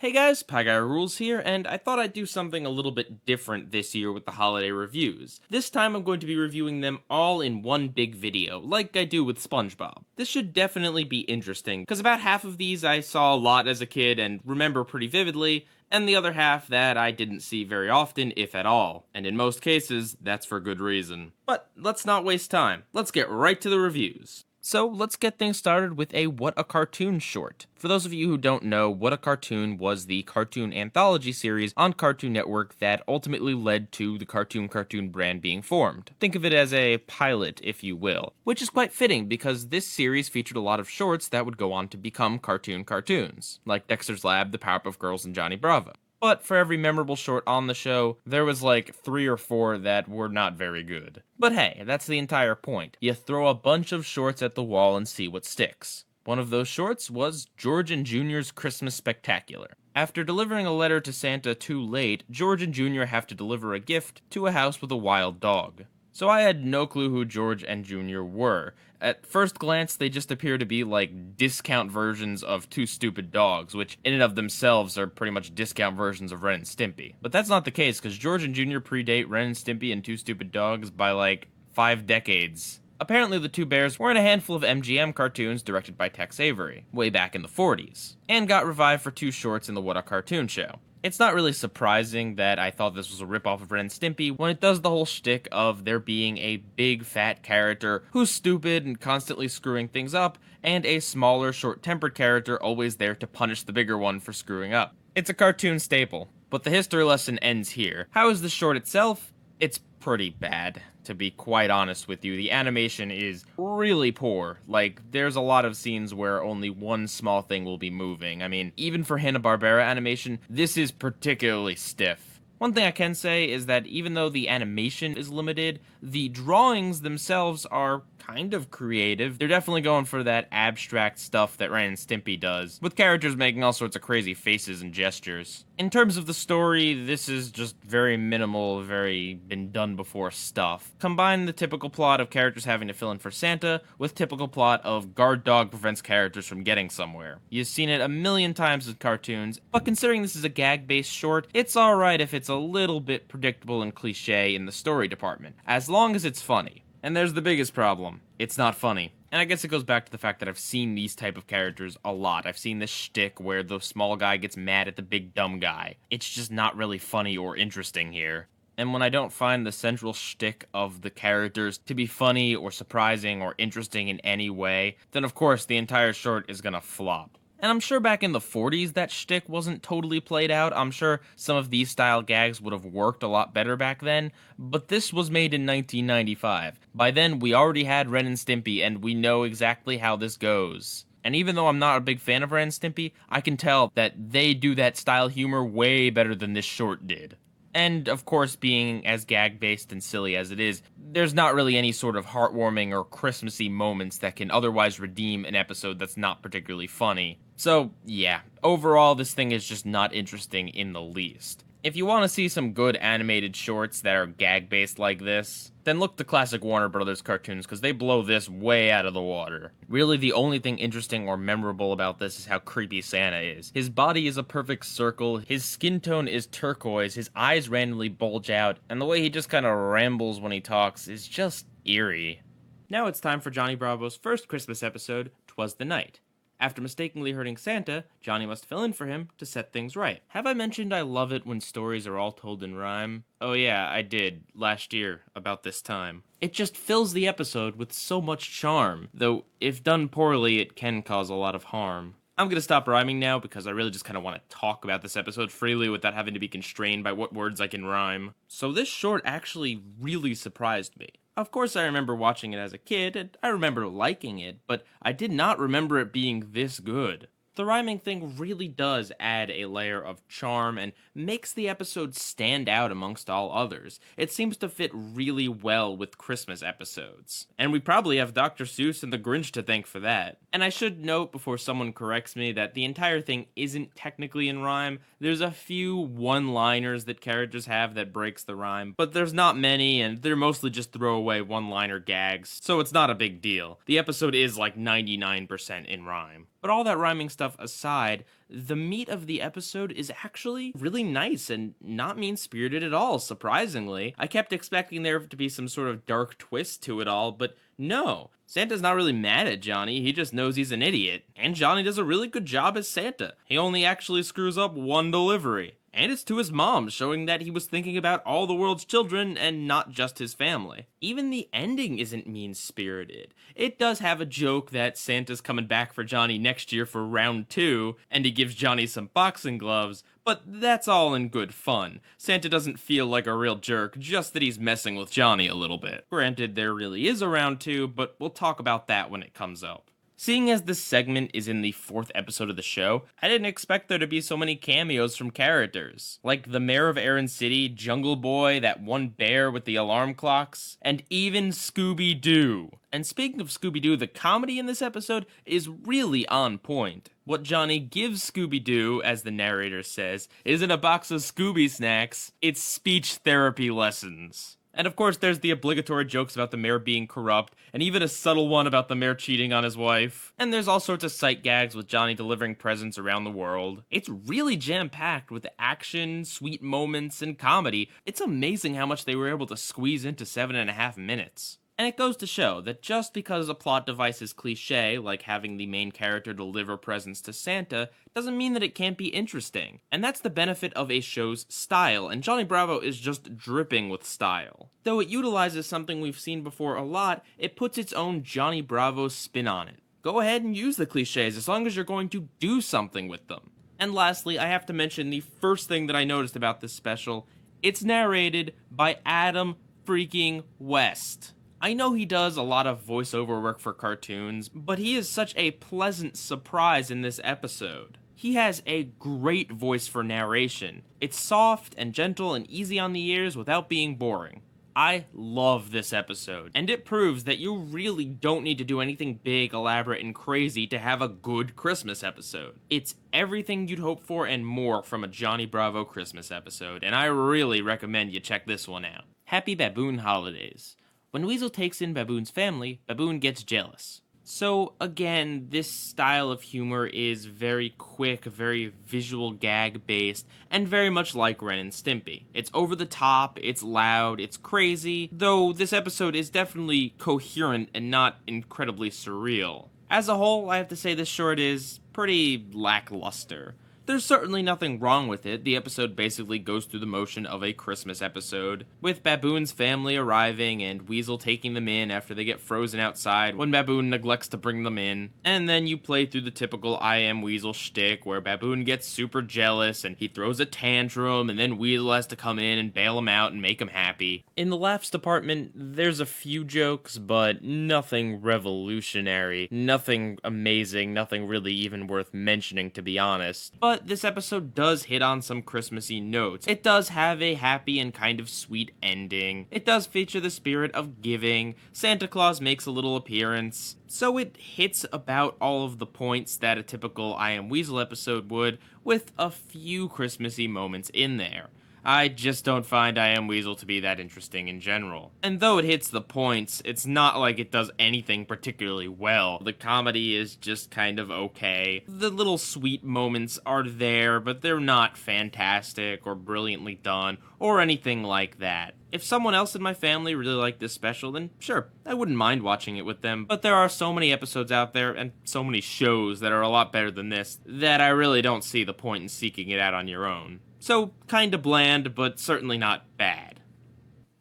Hey guys, Pieguyrulz here, and I thought I'd do something a little bit different this year with the holiday reviews. This time I'm going to be reviewing them all in one big video, like I do with SpongeBob. This should definitely be interesting, because about half of these I saw a lot as a kid and remember pretty vividly, and the other half that I didn't see very often, if at all. And in most cases, that's for good reason. But let's not waste time. Let's get right to the reviews. So let's get things started with a What a Cartoon short. For those of you who don't know, What a Cartoon was the cartoon anthology series on Cartoon Network that ultimately led to the Cartoon brand being formed. Think of it as a pilot, if you will, which is quite fitting because this series featured a lot of shorts that would go on to become cartoons, like Dexter's Lab, The Powerpuff Girls, and Johnny Bravo. But for every memorable short on the show, there was like 3 or 4 that were not very good. But hey, that's the entire point. You throw a bunch of shorts at the wall and see what sticks. One of those shorts was George and Junior's Christmas Spectacular. After delivering a letter to Santa too late, George and Junior have to deliver a gift to a house with a wild dog. So I had no clue who George and Junior were. At first glance, they just appear to be like discount versions of Two Stupid Dogs, which in and of themselves are pretty much discount versions of Ren and Stimpy. But that's not the case, because George and Junior predate Ren and Stimpy and Two Stupid Dogs by like 5 decades. Apparently the two bears were in a handful of MGM cartoons directed by Tex Avery, way back in the 40s, and got revived for 2 shorts in the What a Cartoon show. It's not really surprising that I thought this was a ripoff of Ren and Stimpy when it does the whole shtick of there being a big fat character who's stupid and constantly screwing things up, and a smaller short-tempered character always there to punish the bigger one for screwing up. It's a cartoon staple, but the history lesson ends here. How is the short itself? It's pretty bad, to be quite honest with you. The animation is really poor. Like, there's a lot of scenes where only one small thing will be moving. I mean, even for Hanna-Barbera animation, this is particularly stiff. One thing I can say is that even though the animation is limited, the drawings themselves are kind of creative. They're definitely going for that abstract stuff that Ren and Stimpy does, with characters making all sorts of crazy faces and gestures. In terms of the story, this is just very minimal, very been-done-before stuff. Combine the typical plot of characters having to fill in for Santa with typical plot of guard dog prevents characters from getting somewhere. You've seen it a million times with cartoons, but considering this is a gag-based short, it's alright if it's a little bit predictable and cliche in the story department, as long as it's funny. And there's the biggest problem. It's not funny. And I guess it goes back to the fact that I've seen these type of characters a lot. I've seen this shtick where the small guy gets mad at the big dumb guy. It's just not really funny or interesting here. And when I don't find the central shtick of the characters to be funny or surprising or interesting in any way, then of course the entire short is gonna flop. And I'm sure back in the 40s that shtick wasn't totally played out. I'm sure some of these style gags would have worked a lot better back then, but this was made in 1995. By then, we already had Ren and Stimpy, and we know exactly how this goes. And even though I'm not a big fan of Ren and Stimpy, I can tell that they do that style humor way better than this short did. And, of course, being as gag-based and silly as it is, there's not really any sort of heartwarming or Christmassy moments that can otherwise redeem an episode that's not particularly funny. So, yeah, overall, this thing is just not interesting in the least. If you want to see some good animated shorts that are gag-based like this, then look to classic Warner Brothers cartoons, because they blow this way out of the water. Really, the only thing interesting or memorable about this is how creepy Santa is. His body is a perfect circle, his skin tone is turquoise, his eyes randomly bulge out, and the way he just kind of rambles when he talks is just eerie. Now it's time for Johnny Bravo's first Christmas episode, 'Twas the Night. After mistakenly hurting Santa, Johnny must fill in for him to set things right. Have I mentioned I love it when stories are all told in rhyme? Oh yeah, I did, last year, about this time. It just fills the episode with so much charm, though if done poorly, it can cause a lot of harm. I'm gonna stop rhyming now because I really just kind of want to talk about this episode freely without having to be constrained by what words I can rhyme. So this short actually really surprised me. Of course I remember watching it as a kid, and I remember liking it, but I did not remember it being this good. The rhyming thing really does add a layer of charm and makes the episode stand out amongst all others. It seems to fit really well with Christmas episodes. And we probably have Dr. Seuss and the Grinch to thank for that. And I should note before someone corrects me that the entire thing isn't technically in rhyme. There's a few one-liners that characters have that breaks the rhyme, but there's not many, and they're mostly just throwaway one-liner gags, so it's not a big deal. The episode is like 99% in rhyme. But all that rhyming stuff aside, the meat of the episode is actually really nice and not mean-spirited at all, surprisingly. I kept expecting there to be some sort of dark twist to it all, but no. Santa's not really mad at Johnny, he just knows he's an idiot. And Johnny does a really good job as Santa. He only actually screws up one delivery. And it's to his mom, showing that he was thinking about all the world's children and not just his family. Even the ending isn't mean-spirited. It does have a joke that Santa's coming back for Johnny next year for round 2, and he gives Johnny some boxing gloves, but that's all in good fun. Santa doesn't feel like a real jerk, just that he's messing with Johnny a little bit. Granted, there really is a round 2, but we'll talk about that when it comes up. Seeing as this segment is in the 4th episode of the show, I didn't expect there to be so many cameos from characters. Like the mayor of Aaron City, Jungle Boy, that one bear with the alarm clocks, and even Scooby-Doo. And speaking of Scooby-Doo, the comedy in this episode is really on point. What Johnny gives Scooby-Doo, as the narrator says, isn't a box of Scooby snacks, it's speech therapy lessons. And of course, there's the obligatory jokes about the mayor being corrupt, and even a subtle one about the mayor cheating on his wife. And there's all sorts of sight gags with Johnny delivering presents around the world. It's really jam-packed with action, sweet moments, and comedy. It's amazing how much they were able to squeeze into 7.5 minutes. And it goes to show that just because a plot device is cliche, like having the main character deliver presents to Santa, doesn't mean that it can't be interesting. And that's the benefit of a show's style, and Johnny Bravo is just dripping with style. Though it utilizes something we've seen before a lot, it puts its own Johnny Bravo spin on it. Go ahead and use the cliches as long as you're going to do something with them. And lastly, I have to mention the first thing that I noticed about this special. It's narrated by Adam freaking West. I know he does a lot of voiceover work for cartoons, but he is such a pleasant surprise in this episode. He has a great voice for narration. It's soft and gentle and easy on the ears without being boring. I love this episode, and it proves that you really don't need to do anything big, elaborate, and crazy to have a good Christmas episode. It's everything you'd hope for and more from a Johnny Bravo Christmas episode, and I really recommend you check this one out. Happy Baboon Holidays. When Weasel takes in Baboon's family, Baboon gets jealous. So again, this style of humor is very quick, very visual gag based, and very much like Ren and Stimpy. It's over the top, it's loud, it's crazy, though this episode is definitely coherent and not incredibly surreal. As a whole, I have to say this short is pretty lackluster. There's certainly nothing wrong with it. The episode basically goes through the motion of a Christmas episode, with Baboon's family arriving and Weasel taking them in after they get frozen outside when Baboon neglects to bring them in. And then you play through the typical I Am Weasel shtick where Baboon gets super jealous and he throws a tantrum and then Weasel has to come in and bail him out and make him happy. In the laughs department, there's a few jokes, but nothing revolutionary, nothing amazing, nothing really even worth mentioning, to be honest. But this episode does hit on some Christmassy notes. It does have a happy and kind of sweet ending. It does feature the spirit of giving. Santa Claus makes a little appearance. So it hits about all of the points that a typical I Am Weasel episode would, with a few Christmassy moments in there. I just don't find I Am Weasel to be that interesting in general. And though it hits the points, it's not like it does anything particularly well. The comedy is just kind of okay. The little sweet moments are there, but they're not fantastic or brilliantly done or anything like that. If someone else in my family really liked this special, then sure, I wouldn't mind watching it with them. But there are so many episodes out there and so many shows that are a lot better than this that I really don't see the point in seeking it out on your own. So, kinda bland, but certainly not bad.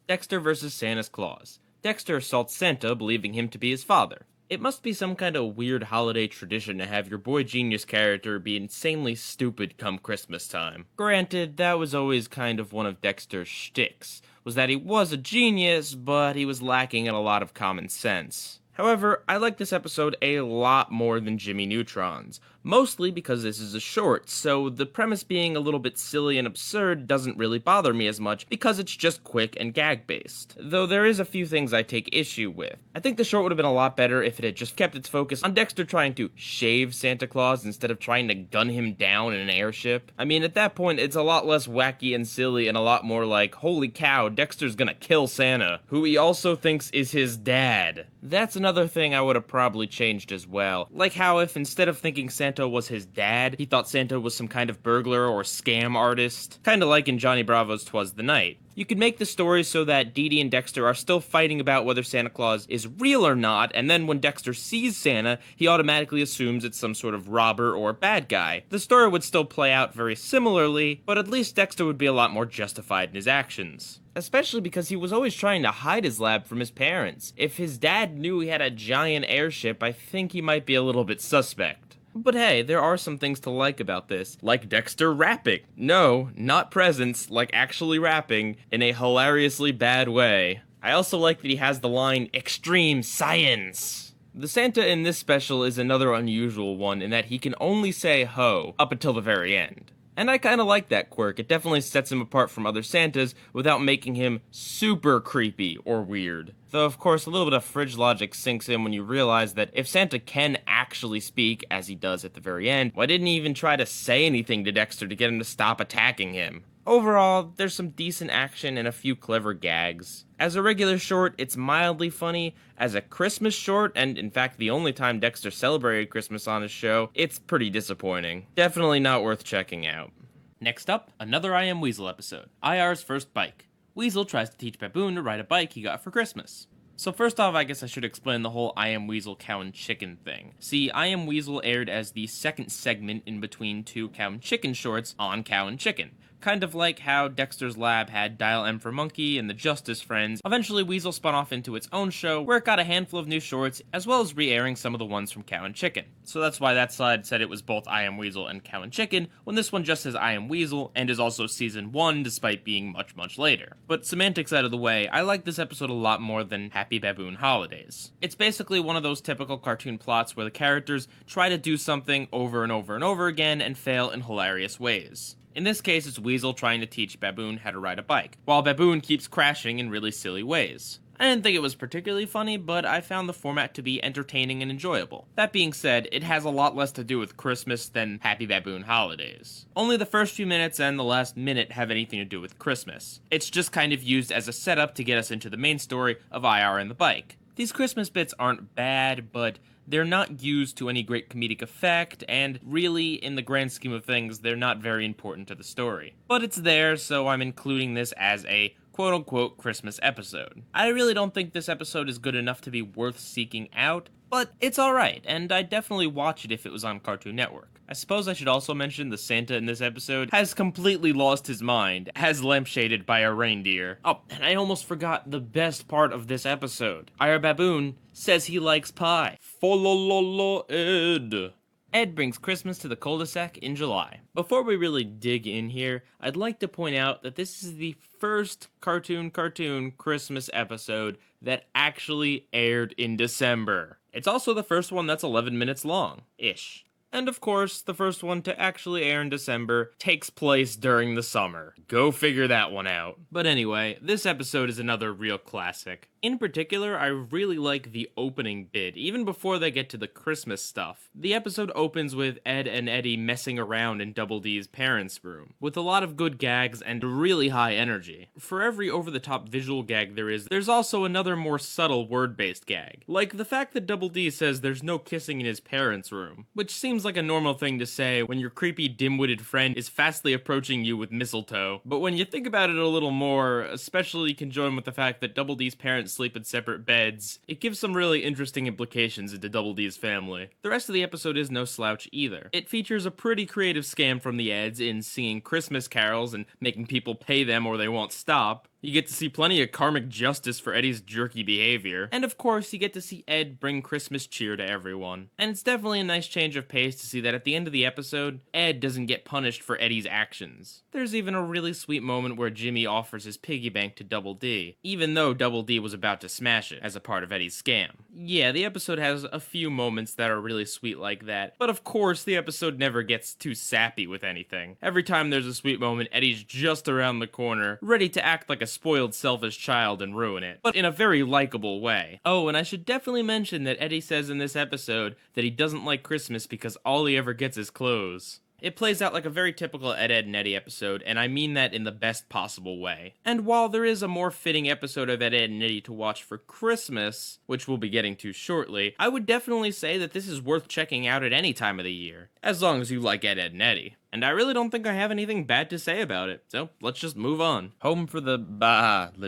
Dexter versus Santa's Claus. Dexter assaults Santa, believing him to be his father. It must be some kind of weird holiday tradition to have your boy genius character be insanely stupid come Christmas time. Granted, that was always kind of one of Dexter's shticks, was that he was a genius, but he was lacking in a lot of common sense. However, I like this episode a lot more than Jimmy Neutron's. Mostly because this is a short, so the premise being a little bit silly and absurd doesn't really bother me as much because it's just quick and gag-based. Though there is a few things I take issue with. I think the short would have been a lot better if it had just kept its focus on Dexter trying to shave Santa Claus instead of trying to gun him down in an airship. I mean, at that point, it's a lot less wacky and silly and a lot more like, holy cow, Dexter's gonna kill Santa, who he also thinks is his dad. That's another thing I would have probably changed as well. Like how if instead of thinking Santa was his dad, he thought Santa was some kind of burglar or scam artist. Kinda like in Johnny Bravo's 'Twas the Night. You could make the story so that Dee Dee and Dexter are still fighting about whether Santa Claus is real or not, and then when Dexter sees Santa, he automatically assumes it's some sort of robber or bad guy. The story would still play out very similarly, but at least Dexter would be a lot more justified in his actions. Especially because he was always trying to hide his lab from his parents. If his dad knew he had a giant airship, I think he might be a little bit suspect. But hey, there are some things to like about this, like Dexter rapping. No, not presents, like actually rapping, in a hilariously bad way. I also like that he has the line, extreme science. The Santa in this special is another unusual one in that he can only say ho up until the very end. And I kinda like that quirk. It definitely sets him apart from other Santas without making him super creepy or weird. Though, of course, a little bit of fridge logic sinks in when you realize that if Santa can actually speak, as he does at the very end, why didn't he even try to say anything to Dexter to get him to stop attacking him? Overall, there's some decent action and a few clever gags. As a regular short, it's mildly funny. As a Christmas short, and in fact the only time Dexter celebrated Christmas on his show, it's pretty disappointing. Definitely not worth checking out. Next up, another I Am Weasel episode. IR's first bike. Weasel tries to teach Baboon to ride a bike he got for Christmas. So first off, I guess I should explain the whole I Am Weasel Cow and Chicken thing. See, I Am Weasel aired as the second segment in between two Cow and Chicken shorts on Cow and Chicken. Kind of like how Dexter's Lab had Dial M for Monkey and the Justice Friends, eventually Weasel spun off into its own show where it got a handful of new shorts as well as re-airing some of the ones from Cow and Chicken. So that's why that side said it was both I Am Weasel and Cow and Chicken, when this one just says I Am Weasel and is also season 1 despite being much, much later. But semantics out of the way, I like this episode a lot more than Happy Baboon Holidays. It's basically one of those typical cartoon plots where the characters try to do something over and over and over again and fail in hilarious ways. In this case, it's Weasel trying to teach Baboon how to ride a bike, while Baboon keeps crashing in really silly ways. I didn't think it was particularly funny, but I found the format to be entertaining and enjoyable. That being said, it has a lot less to do with Christmas than Happy Baboon Holidays. Only the first few minutes and the last minute have anything to do with Christmas. It's just kind of used as a setup to get us into the main story of IR and the bike. These Christmas bits aren't bad, but they're not used to any great comedic effect, and really, in the grand scheme of things, they're not very important to the story. But it's there, so I'm including this as a quote-unquote Christmas episode. I really don't think this episode is good enough to be worth seeking out, but it's alright, and I'd definitely watch it if it was on Cartoon Network. I suppose I should also mention the Santa in this episode has completely lost his mind, as lampshaded by a reindeer. Oh, and I almost forgot the best part of this episode. Our Baboon says he likes pie. Folololo Ed. Ed brings Christmas to the cul-de-sac in July. Before we really dig in here, I'd like to point out that this is the first cartoon Christmas episode that actually aired in December. It's also the first one that's 11 minutes long-ish. And of course, the first one to actually air in December takes place during the summer. Go figure that one out. But anyway, this episode is another real classic. In particular, I really like the opening bit, even before they get to the Christmas stuff. The episode opens with Ed and Eddy messing around in Double D's parents' room, with a lot of good gags and really high energy. For every over-the-top visual gag there's also another more subtle word-based gag. Like the fact that Double D says there's no kissing in his parents' room, which seems like a normal thing to say when your creepy dim-witted friend is fastly approaching you with mistletoe. But when you think about it a little more, especially conjoined with the fact that Double D's parents sleep in separate beds, it gives some really interesting implications into Double D's family. The rest of the episode is no slouch either. It features a pretty creative scam from the Eds in singing Christmas carols and making people pay them or they won't stop. You get to see plenty of karmic justice for Eddy's jerky behavior. And of course, you get to see Ed bring Christmas cheer to everyone. And it's definitely a nice change of pace to see that at the end of the episode, Ed doesn't get punished for Eddy's actions. There's even a really sweet moment where Jimmy offers his piggy bank to Double D, even though Double D was about to smash it as a part of Eddy's scam. Yeah, the episode has a few moments that are really sweet like that, but of course, the episode never gets too sappy with anything. Every time there's a sweet moment, Eddy's just around the corner, ready to act like a spoiled, selfish child and ruin it, but in a very likable way. Oh, and I should definitely mention that Eddy says in this episode that he doesn't like Christmas because all he ever gets is clothes. It plays out like a very typical Ed, and Eddy episode, and I mean that in the best possible way. And while there is a more fitting episode of Ed, and Eddy to watch for Christmas, which we'll be getting to shortly, I would definitely say that this is worth checking out at any time of the year, as long as you like Ed, and Eddy. And I really don't think I have anything bad to say about it, so let's just move on. Home for the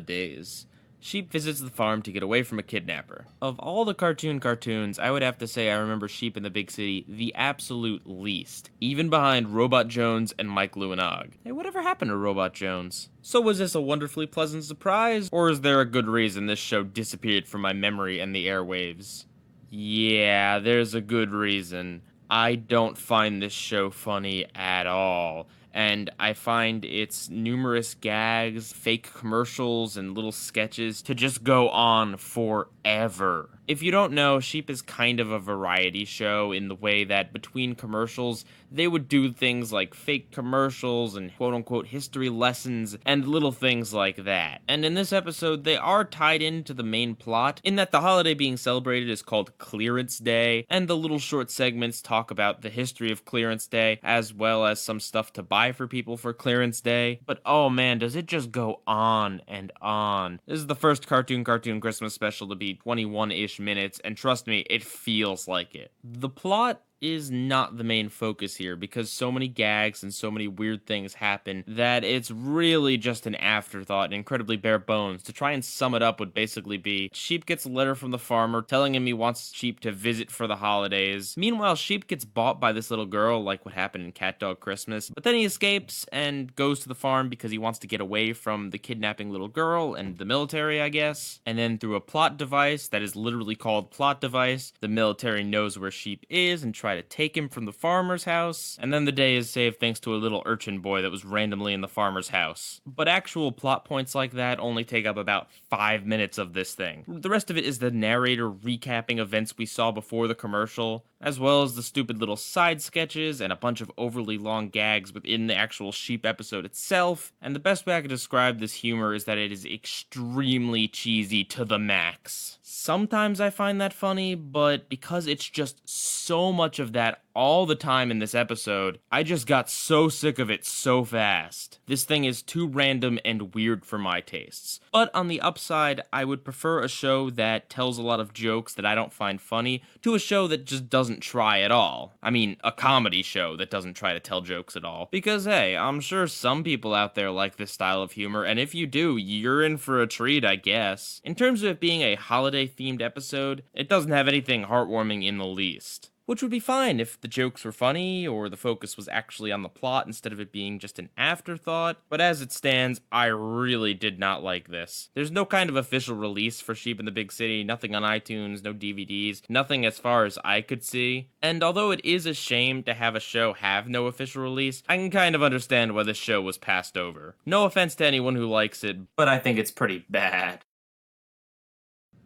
days. Sheep visits the farm to get away from a kidnapper. Of all the cartoons, I would have to say I remember Sheep in the Big City the absolute least, even behind Robot Jones and Mike Lewinog. Hey, whatever happened to Robot Jones? So was this a wonderfully pleasant surprise, or is there a good reason this show disappeared from my memory and the airwaves? Yeah, there's a good reason. I don't find this show funny at all. And I find its numerous gags, fake commercials, and little sketches to just go on forever. If you don't know, Sheep is kind of a variety show in the way that between commercials, they would do things like fake commercials and quote-unquote history lessons and little things like that. And in this episode, they are tied into the main plot in that the holiday being celebrated is called Clearance Day, and the little short segments talk about the history of Clearance Day, as well as some stuff to buy for people for Clearance Day. But oh man, does it just go on and on. This is the first cartoon Christmas special to be 21-ish minutes, and trust me, it feels like it. The plot is not the main focus here because so many gags and so many weird things happen that it's really just an afterthought and incredibly bare bones. To try and sum it up would basically be Sheep gets a letter from the farmer telling him he wants Sheep to visit for the holidays. Meanwhile, Sheep gets bought by this little girl like what happened in Cat Dog Christmas, but then he escapes and goes to the farm because he wants to get away from the kidnapping little girl and the military, I guess. And then through a plot device that is literally called plot device, the military knows where Sheep is and try to take him from the farmer's house, and then the day is saved thanks to a little urchin boy that was randomly in the farmer's house. But actual plot points like that only take up about 5 minutes of this thing. The rest of it is the narrator recapping events we saw before the commercial, as well as the stupid little side sketches and a bunch of overly long gags within the actual Sheep episode itself. And the best way I could describe this humor is that it is extremely cheesy to the max. Sometimes I find that funny, but because it's just so much of that all the time in this episode, I just got so sick of it so fast. This thing is too random and weird for my tastes. But on the upside, I would prefer a show that tells a lot of jokes that I don't find funny to a show that just doesn't try at all. I mean, a comedy show that doesn't try to tell jokes at all. Because hey, I'm sure some people out there like this style of humor, and if you do, you're in for a treat, I guess. In terms of it being a holiday-themed episode, it doesn't have anything heartwarming in the least. Which would be fine if the jokes were funny or the focus was actually on the plot instead of it being just an afterthought. But as it stands, I really did not like this. There's no kind of official release for Sheep in the Big City, nothing on iTunes, no DVDs, nothing as far as I could see. And although it is a shame to have a show have no official release, I can kind of understand why this show was passed over. No offense to anyone who likes it, but I think it's pretty bad.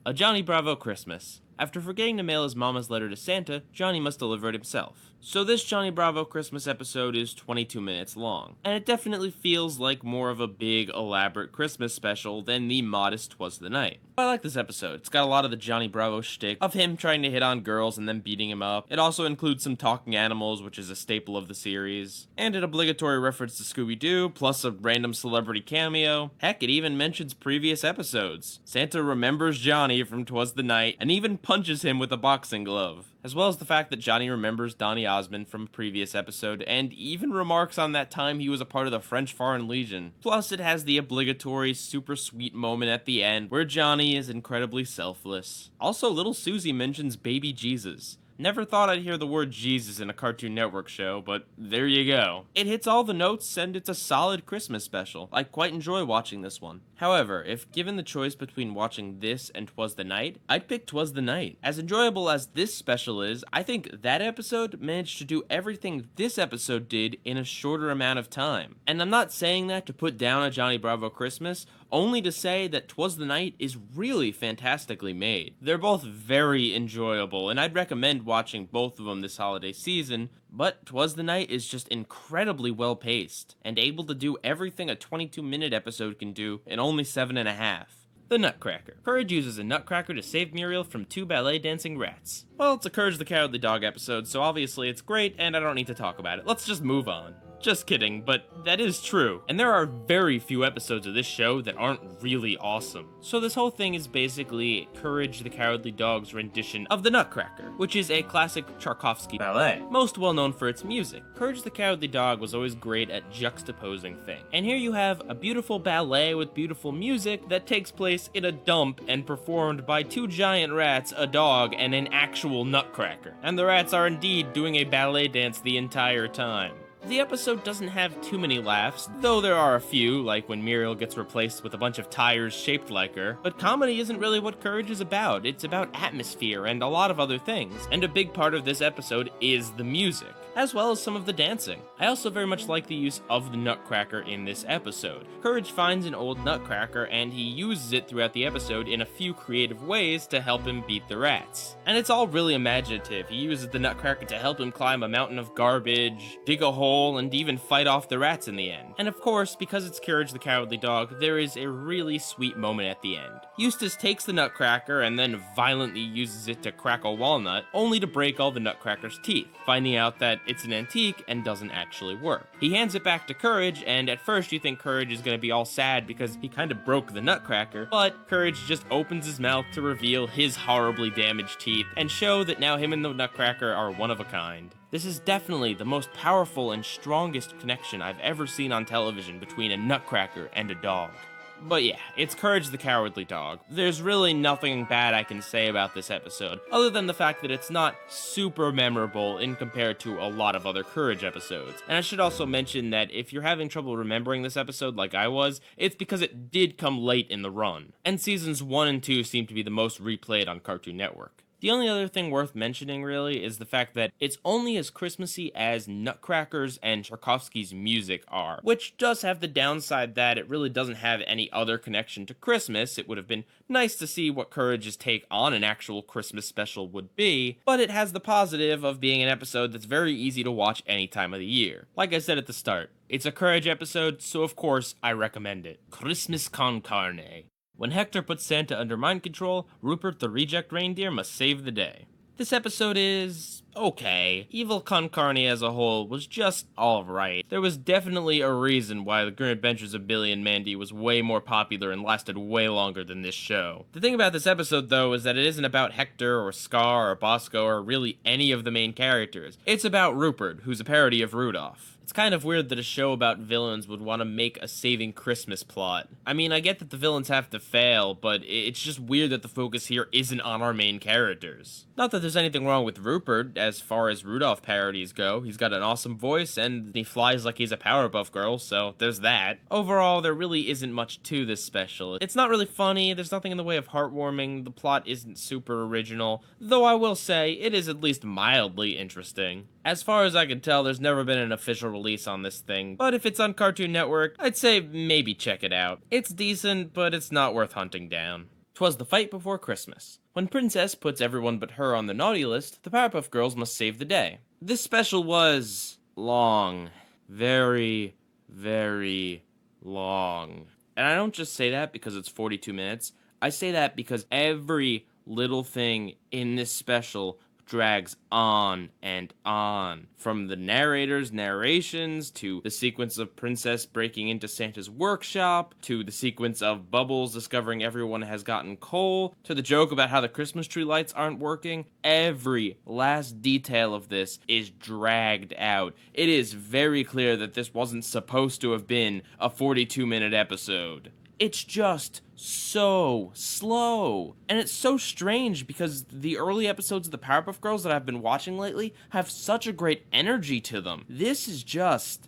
A Johnny Bravo Christmas. After forgetting to mail his mama's letter to Santa, Johnny must deliver it himself. So this Johnny Bravo Christmas episode is 22 minutes long, and it definitely feels like more of a big, elaborate Christmas special than the modest 'Twas the Night. I like this episode. It's got a lot of the Johnny Bravo shtick of him trying to hit on girls and then beating him up. It also includes some talking animals, which is a staple of the series, and an obligatory reference to Scooby-Doo, plus a random celebrity cameo. Heck, it even mentions previous episodes. Santa remembers Johnny from 'Twas the Night, and even punches him with a boxing glove, as well as the fact that Johnny remembers Donny Osmond from a previous episode, and even remarks on that time he was a part of the French Foreign Legion. Plus, it has the obligatory super sweet moment at the end where Johnny is incredibly selfless. Also, little Susie mentions baby Jesus. Never thought I'd hear the word Jesus in a Cartoon Network show, but there you go. It hits all the notes and it's a solid Christmas special. I quite enjoy watching this one. However, if given the choice between watching this and 'Twas the Night, I'd pick 'Twas the Night. As enjoyable as this special is, I think that episode managed to do everything this episode did in a shorter amount of time. And I'm not saying that to put down a Johnny Bravo Christmas, only to say that 'Twas the Night is really fantastically made. They're both very enjoyable, and I'd recommend watching both of them this holiday season, but 'Twas the Night is just incredibly well paced, and able to do everything a 22-minute episode can do in only 7.5. The Nutcracker. Courage uses a nutcracker to save Muriel from 2 ballet dancing rats. Well, it's a Courage the Cowardly Dog episode, so obviously it's great, and I don't need to talk about it. Let's just move on. Just kidding, but that is true. And there are very few episodes of this show that aren't really awesome. So this whole thing is basically Courage the Cowardly Dog's rendition of The Nutcracker, which is a classic Tchaikovsky ballet, most well known for its music. Courage the Cowardly Dog was always great at juxtaposing things. And here you have a beautiful ballet with beautiful music that takes place in a dump and performed by 2 giant rats, a dog, and an actual nutcracker. And the rats are indeed doing a ballet dance the entire time. The episode doesn't have too many laughs, though there are a few, like when Muriel gets replaced with a bunch of tires shaped like her, but comedy isn't really what Courage is about. It's about atmosphere and a lot of other things, and a big part of this episode is the music, as well as some of the dancing. I also very much like the use of the nutcracker in this episode. Courage finds an old nutcracker and he uses it throughout the episode in a few creative ways to help him beat the rats. And it's all really imaginative. He uses the nutcracker to help him climb a mountain of garbage, dig a hole, and even fight off the rats in the end. And of course, because it's Courage the Cowardly Dog, there is a really sweet moment at the end. Eustace takes the nutcracker and then violently uses it to crack a walnut, only to break all the nutcracker's teeth, finding out that it's an antique and doesn't actually work. He hands it back to Courage, and at first you think Courage is going to be all sad because he kind of broke the nutcracker, but Courage just opens his mouth to reveal his horribly damaged teeth and show that now him and the nutcracker are one of a kind. This is definitely the most powerful and strongest connection I've ever seen on television between a nutcracker and a dog. But yeah, it's Courage the Cowardly Dog. There's really nothing bad I can say about this episode, other than the fact that it's not super memorable in compared to a lot of other Courage episodes. And I should also mention that if you're having trouble remembering this episode like I was, it's because it did come late in the run, and seasons 1 and 2 seem to be the most replayed on Cartoon Network. The only other thing worth mentioning, really, is the fact that it's only as Christmassy as Nutcrackers and Tchaikovsky's music are, which does have the downside that it really doesn't have any other connection to Christmas. It would have been nice to see what Courage's take on an actual Christmas special would be, but it has the positive of being an episode that's very easy to watch any time of the year. Like I said at the start, it's a Courage episode, so of course I recommend it. Christmas con carne. When Hector puts Santa under mind control, Rupert the reject reindeer must save the day. This episode is okay. Evil Con Carne as a whole was just alright. There was definitely a reason why The Grim Adventures of Billy and Mandy was way more popular and lasted way longer than this show. The thing about this episode, though, is that it isn't about Hector or Scar or Bosco or really any of the main characters. It's about Rupert, who's a parody of Rudolph. It's kind of weird that a show about villains would want to make a saving Christmas plot. I mean, I get that the villains have to fail, but it's just weird that the focus here isn't on our main characters. Not that there's anything wrong with Rupert as far as Rudolph parodies go. He's got an awesome voice and he flies like he's a Powerpuff Girl, so there's that. Overall, there really isn't much to this special. It's not really funny, there's nothing in the way of heartwarming, the plot isn't super original, though I will say it is at least mildly interesting. As far as I can tell, there's never been an official release on this thing, but if it's on Cartoon Network, I'd say maybe check it out. It's decent, but it's not worth hunting down. 'Twas the fight before Christmas. When Princess puts everyone but her on the naughty list, the Powerpuff Girls must save the day. This special was long. Very, very long. And I don't just say that because it's 42 minutes. I say that because every little thing in this special drags on and on. From the narrator's narrations, to the sequence of Princess breaking into Santa's workshop, to the sequence of Bubbles discovering everyone has gotten coal, to the joke about how the Christmas tree lights aren't working. Every last detail of this is dragged out. It is very clear that this wasn't supposed to have been a 42-minute episode. It's just so slow. And it's so strange because the early episodes of the Powerpuff Girls that I've been watching lately have such a great energy to them. This is just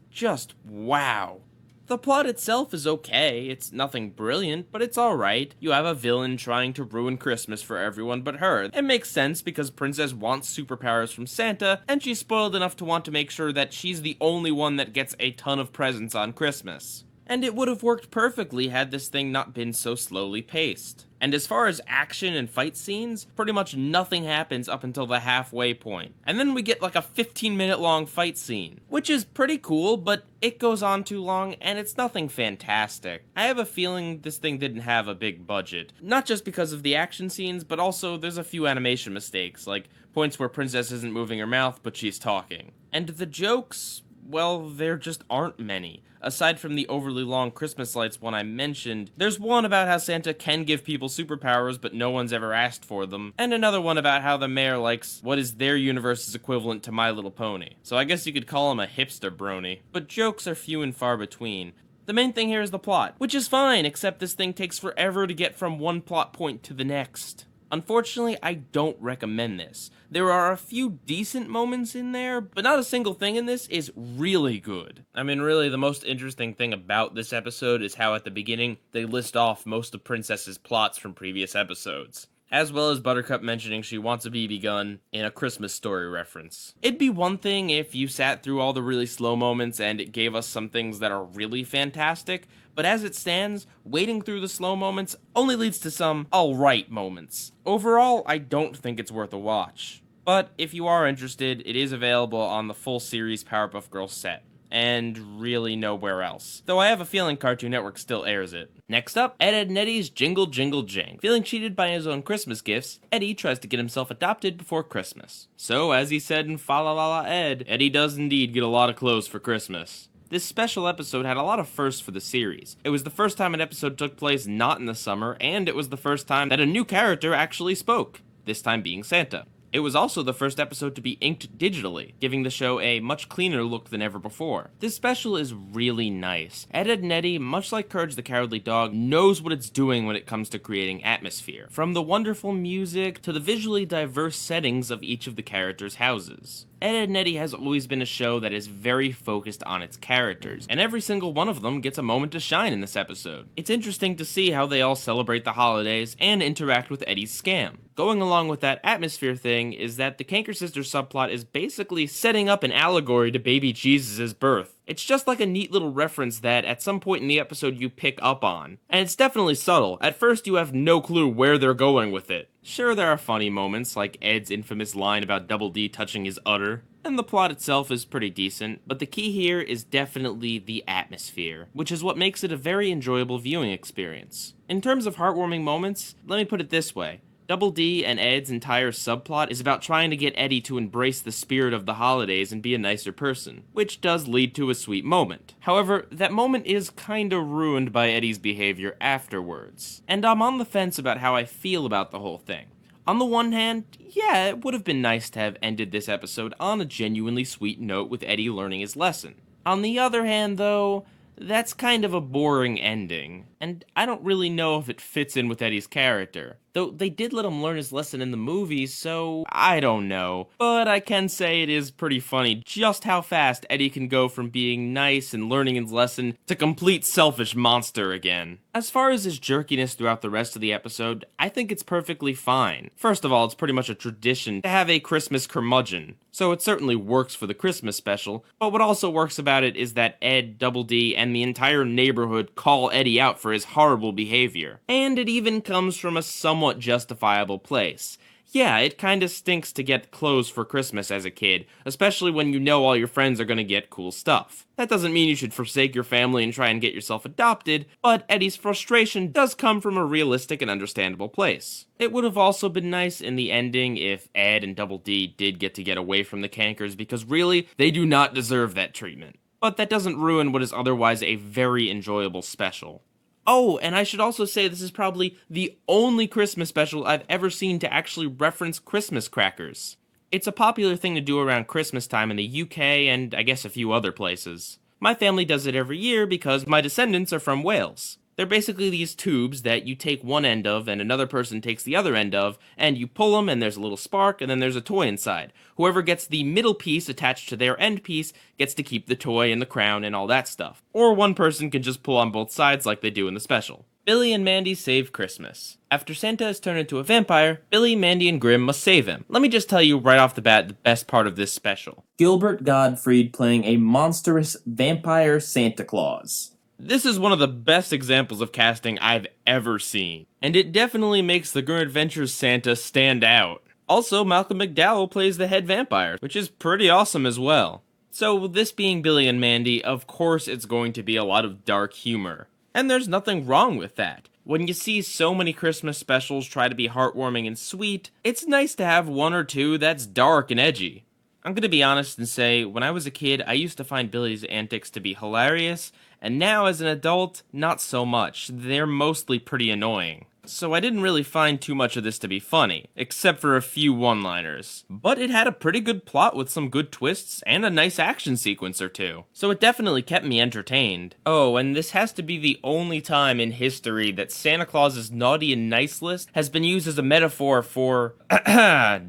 wow. The plot itself is okay, it's nothing brilliant, but it's alright. You have a villain trying to ruin Christmas for everyone but her. It makes sense because Princess wants superpowers from Santa, and she's spoiled enough to want to make sure that she's the only one that gets a ton of presents on Christmas. And it would have worked perfectly had this thing not been so slowly paced. And as far as action and fight scenes, pretty much nothing happens up until the halfway point. And then we get like a 15-minute long fight scene, which is pretty cool, but it goes on too long and it's nothing fantastic. I have a feeling this thing didn't have a big budget. Not just because of the action scenes, but also there's a few animation mistakes, like points where Princess isn't moving her mouth, but she's talking. And the jokes, well, there just aren't many. Aside from the overly long Christmas lights one I mentioned, there's one about how Santa can give people superpowers but no one's ever asked for them, and another one about how the mayor likes what is their universe's equivalent to My Little Pony. So I guess you could call him a hipster brony. But jokes are few and far between. The main thing here is the plot, which is fine, except this thing takes forever to get from one plot point to the next. Unfortunately, I don't recommend this. There are a few decent moments in there, but not a single thing in this is really good. I mean, really, the most interesting thing about this episode is how at the beginning, they list off most of Princess's plots from previous episodes, as well as Buttercup mentioning she wants a BB gun in a Christmas Story reference. It'd be one thing if you sat through all the really slow moments and it gave us some things that are really fantastic, but as it stands, waiting through the slow moments only leads to some alright moments. Overall, I don't think it's worth a watch. But if you are interested, it is available on the full series Powerpuff Girls set, and really nowhere else. Though I have a feeling Cartoon Network still airs it. Next up, Ed and Eddy's Jingle Jingle Jangle. Feeling cheated by his own Christmas gifts, Eddy tries to get himself adopted before Christmas. So, as he said in Fa La La La Ed, Eddy does indeed get a lot of clothes for Christmas. This special episode had a lot of firsts for the series. It was the first time an episode took place not in the summer, and it was the first time that a new character actually spoke, this time being Santa. It was also the first episode to be inked digitally, giving the show a much cleaner look than ever before. This special is really nice. Ed and Eddy, much like Courage the Cowardly Dog, knows what it's doing when it comes to creating atmosphere, from the wonderful music to the visually diverse settings of each of the characters' houses. Ed and Eddy has always been a show that is very focused on its characters, and every single one of them gets a moment to shine in this episode. It's interesting to see how they all celebrate the holidays and interact with Eddy's scam. Going along with that atmosphere thing is that the Canker Sisters subplot is basically setting up an allegory to baby Jesus' birth. It's just like a neat little reference that at some point in the episode you pick up on. And it's definitely subtle. At first you have no clue where they're going with it. Sure, there are funny moments, like Ed's infamous line about Double D touching his udder, and the plot itself is pretty decent, but the key here is definitely the atmosphere, which is what makes it a very enjoyable viewing experience. In terms of heartwarming moments, let me put it this way. Double D and Ed's entire subplot is about trying to get Eddy to embrace the spirit of the holidays and be a nicer person, which does lead to a sweet moment. However, that moment is kinda ruined by Eddy's behavior afterwards, and I'm on the fence about how I feel about the whole thing. On the one hand, yeah, it would have been nice to have ended this episode on a genuinely sweet note with Eddy learning his lesson. On the other hand, though, that's kind of a boring ending, and I don't really know if it fits in with Eddy's character. Though they did let him learn his lesson in the movies, so I don't know. But I can say it is pretty funny just how fast Eddy can go from being nice and learning his lesson to complete selfish monster again. As far as his jerkiness throughout the rest of the episode, I think it's perfectly fine. First of all, it's pretty much a tradition to have a Christmas curmudgeon, so it certainly works for the Christmas special, but what also works about it is that Ed, Double D, and the entire neighborhood call Eddy out for his horrible behavior. And it even comes from a somewhat justifiable place. Yeah, it kinda stinks to get clothes for Christmas as a kid, especially when you know all your friends are gonna get cool stuff. That doesn't mean you should forsake your family and try and get yourself adopted, but Eddy's frustration does come from a realistic and understandable place. It would have also been nice in the ending if Ed and Double D did get away from the Cankers, because really, they do not deserve that treatment. But that doesn't ruin what is otherwise a very enjoyable special. Oh, and I should also say this is probably the only Christmas special I've ever seen to actually reference Christmas crackers. It's a popular thing to do around Christmas time in the UK and I guess a few other places. My family does it every year because my descendants are from Wales. They're basically these tubes that you take one end of and another person takes the other end of, and you pull them and there's a little spark and then there's a toy inside. Whoever gets the middle piece attached to their end piece gets to keep the toy and the crown and all that stuff. Or one person can just pull on both sides like they do in the special. Billy and Mandy save Christmas. After Santa is turned into a vampire, Billy, Mandy, and Grimm must save him. Let me just tell you right off the bat the best part of this special. Gilbert Gottfried playing a monstrous vampire Santa Claus. This is one of the best examples of casting I've ever seen, and it definitely makes the Grim Adventures Santa stand out. Also, Malcolm McDowell plays the head vampire, which is pretty awesome as well. So, with this being Billy and Mandy, of course it's going to be a lot of dark humor. And there's nothing wrong with that. When you see so many Christmas specials try to be heartwarming and sweet, it's nice to have one or two that's dark and edgy. I'm gonna be honest and say, when I was a kid, I used to find Billy's antics to be hilarious, and now as an adult, not so much. They're mostly pretty annoying. So I didn't really find too much of this to be funny, except for a few one-liners. But it had a pretty good plot with some good twists and a nice action sequence or two. So it definitely kept me entertained. Oh, and this has to be the only time in history that Santa Claus's naughty and nice list has been used as a metaphor for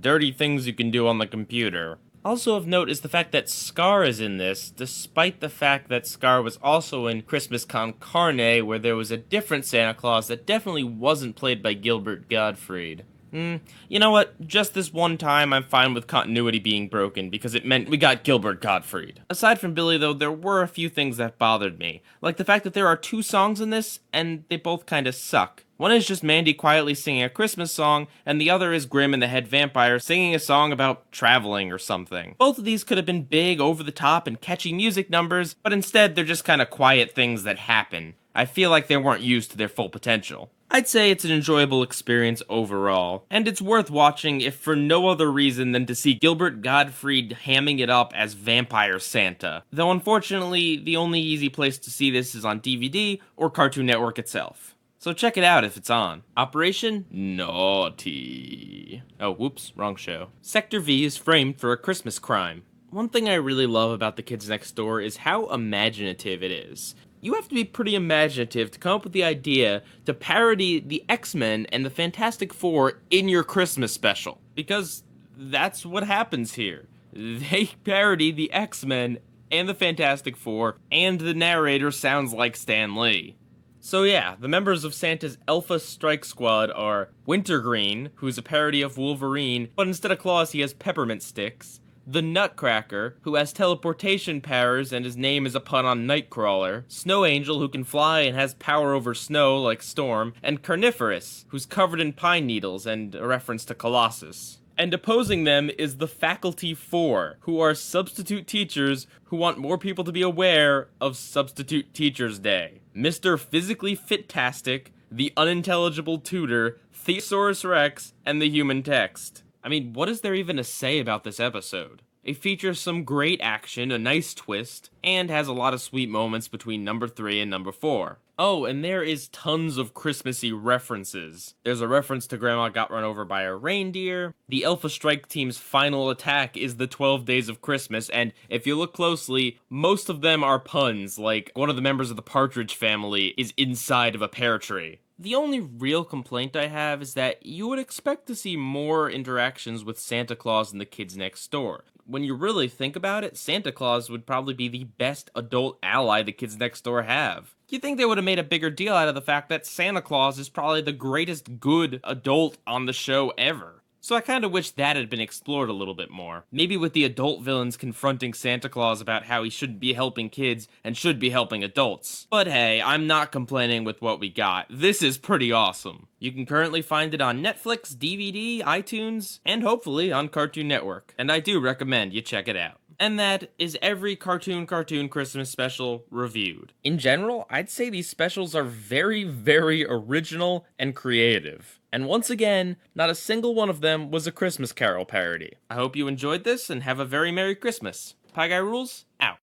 dirty things you can do on the computer. Also of note is the fact that Scar is in this, despite the fact that Scar was also in Christmas Con Carne, where there was a different Santa Claus that definitely wasn't played by Gilbert Gottfried. You know what? Just this one time, I'm fine with continuity being broken, because it meant we got Gilbert Gottfried. Aside from Billy, though, there were a few things that bothered me. Like the fact that there are 2 songs in this, and they both kinda suck. One is just Mandy quietly singing a Christmas song, and the other is Grimm and the head vampire singing a song about traveling or something. Both of these could have been big, over-the-top, and catchy music numbers, but instead they're just kinda quiet things that happen. I feel like they weren't used to their full potential. I'd say it's an enjoyable experience overall, and it's worth watching if for no other reason than to see Gilbert Gottfried hamming it up as Vampire Santa. Though unfortunately, the only easy place to see this is on DVD or Cartoon Network itself. So check it out if it's on. Operation Naughty. Oh, whoops, wrong show. Sector V is framed for a Christmas crime. One thing I really love about The Kids Next Door is how imaginative it is. You have to be pretty imaginative to come up with the idea to parody the X-Men and the Fantastic Four in your Christmas special. Because that's what happens here. They parody the X-Men and the Fantastic Four, and the narrator sounds like Stan Lee. So yeah, the members of Santa's Alpha Strike Squad are Wintergreen, who's a parody of Wolverine, but instead of claws he has peppermint sticks. The Nutcracker, who has teleportation powers and his name is a pun on Nightcrawler, Snow Angel, who can fly and has power over snow like Storm, and Carnivorous, who's covered in pine needles and a reference to Colossus. And opposing them is the Faculty Four, who are substitute teachers who want more people to be aware of Substitute Teachers Day. Mr. Physically Fit-tastic, the Unintelligible Tutor, Thesaurus Rex, and the Human Text. I mean, what is there even to say about this episode? It features some great action, a nice twist, and has a lot of sweet moments between number 3 and number 4. Oh, and there is tons of Christmassy references. There's a reference to Grandma got run over by a reindeer. The Alpha Strike Team's final attack is the 12 Days of Christmas, and if you look closely, most of them are puns, like one of the members of the Partridge Family is inside of a pear tree. The only real complaint I have is that you would expect to see more interactions with Santa Claus and the kids next door. When you really think about it, Santa Claus would probably be the best adult ally the kids next door have. You'd think they would have made a bigger deal out of the fact that Santa Claus is probably the greatest good adult on the show ever. So I kinda wish that had been explored a little bit more. Maybe with the adult villains confronting Santa Claus about how he shouldn't be helping kids and should be helping adults. But hey, I'm not complaining with what we got. This is pretty awesome. You can currently find it on Netflix, DVD, iTunes, and hopefully on Cartoon Network. And I do recommend you check it out. And that is every Cartoon Christmas special reviewed. In general, I'd say these specials are very, very original and creative. And once again, not a single one of them was a Christmas Carol parody. I hope you enjoyed this and have a very Merry Christmas. Pieguyrulz, out.